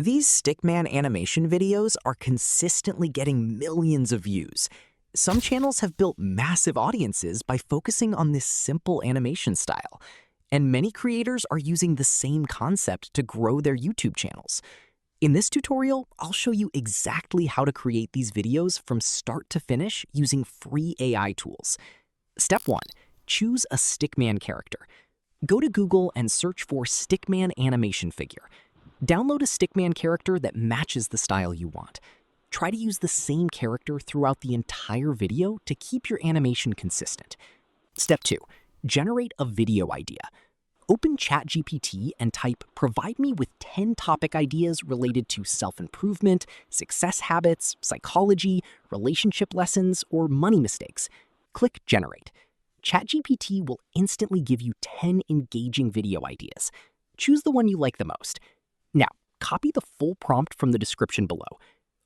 These Stickman animation videos are consistently getting millions of views. Some channels have built massive audiences by focusing on this simple animation style, and many creators are using the same concept to grow their YouTube channels. In this tutorial, I'll show you exactly how to create these videos from start to finish using free AI tools. Step 1. Choose a Stickman character. Go to Google and search for Stickman animation figure. Download a Stickman character that matches the style you want. Try to use the same character throughout the entire video to keep your animation consistent. Step 2. Generate a video idea. Open ChatGPT and type, "Provide me with 10 topic ideas related to self-improvement, success habits, psychology, relationship lessons, or money mistakes." Click Generate. ChatGPT will instantly give you 10 engaging video ideas. Choose the one you like the most. Now, copy the full prompt from the description below.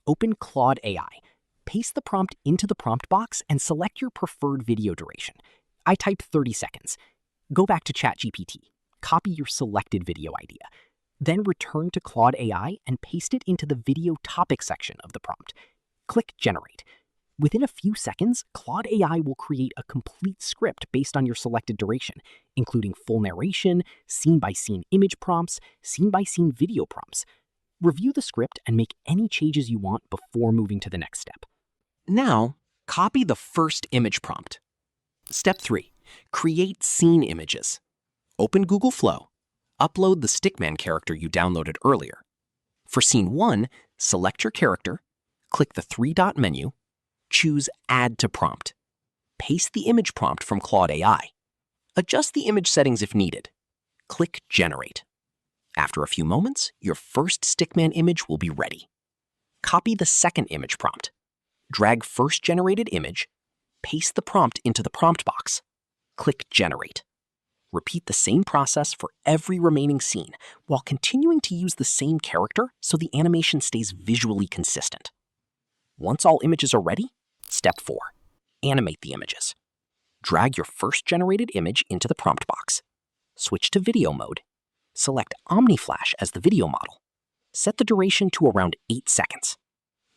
Open Claude AI. Paste the prompt into the prompt box and select your preferred video duration. I type 30 seconds. Go back to ChatGPT. Copy your selected video idea. Then return to Claude AI and paste it into the video topic section of the prompt. Click Generate. Within a few seconds, Claude AI will create a complete script based on your selected duration, including full narration, scene-by-scene image prompts, scene-by-scene video prompts. Review the script and make any changes you want before moving to the next step. Now, copy the first image prompt. Step 3. Create scene images. Open Google Flow. Upload the Stickman character you downloaded earlier. For scene 1, select your character, click the three-dot menu, choose Add to Prompt. Paste the image prompt from Claude AI. Adjust the image settings if needed. Click Generate. After a few moments, your first Stickman image will be ready. Copy the second image prompt. Drag first generated image, paste the prompt into the prompt box. Click Generate. Repeat the same process for every remaining scene while continuing to use the same character so the animation stays visually consistent. Once all images are ready, Step 4. Animate the images. Drag your first generated image into the prompt box. Switch to video mode. Select OmniFlash as the video model. Set the duration to around 8 seconds.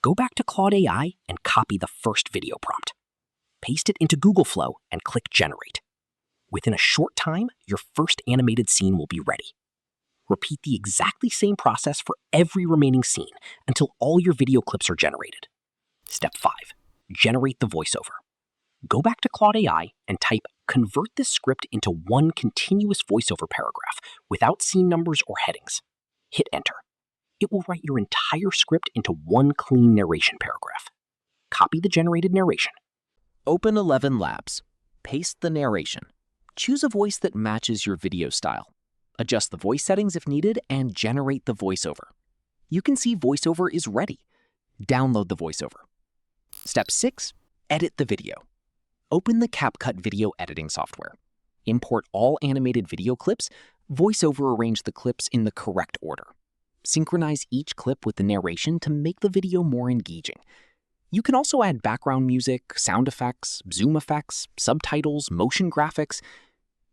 Go back to Claude AI and copy the first video prompt. Paste it into Google Flow and click Generate. Within a short time, your first animated scene will be ready. Repeat the exactly same process for every remaining scene until all your video clips are generated. Step 5. Generate the voiceover. Go back to Claude AI and type, "Convert this script into one continuous voiceover paragraph without scene numbers or headings." Hit Enter. It will write your entire script into one clean narration paragraph. Copy the generated narration. Open 11 Labs. Paste the narration. Choose a voice that matches your video style. Adjust the voice settings if needed and generate the voiceover. You can see voiceover is ready. Download the voiceover. Step 6. Edit the video. Open the CapCut video editing software. Import all animated video clips. VoiceOver arrange the clips in the correct order. Synchronize each clip with the narration to make the video more engaging. You can also add background music, sound effects, zoom effects, subtitles, motion graphics.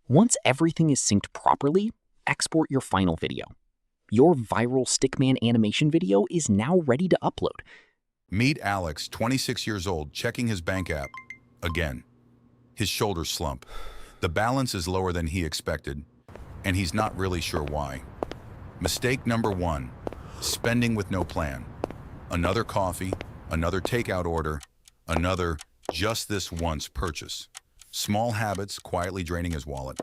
Once everything is synced properly, export your final video. Your viral Stickman animation video is now ready to upload. Meet Alex, 26 years old, checking his bank app. Again. His shoulders slump. The balance is lower than he expected, and he's not really sure why. Mistake number 1, spending with no plan. Another coffee, another takeout order, another just this once purchase. Small habits quietly draining his wallet.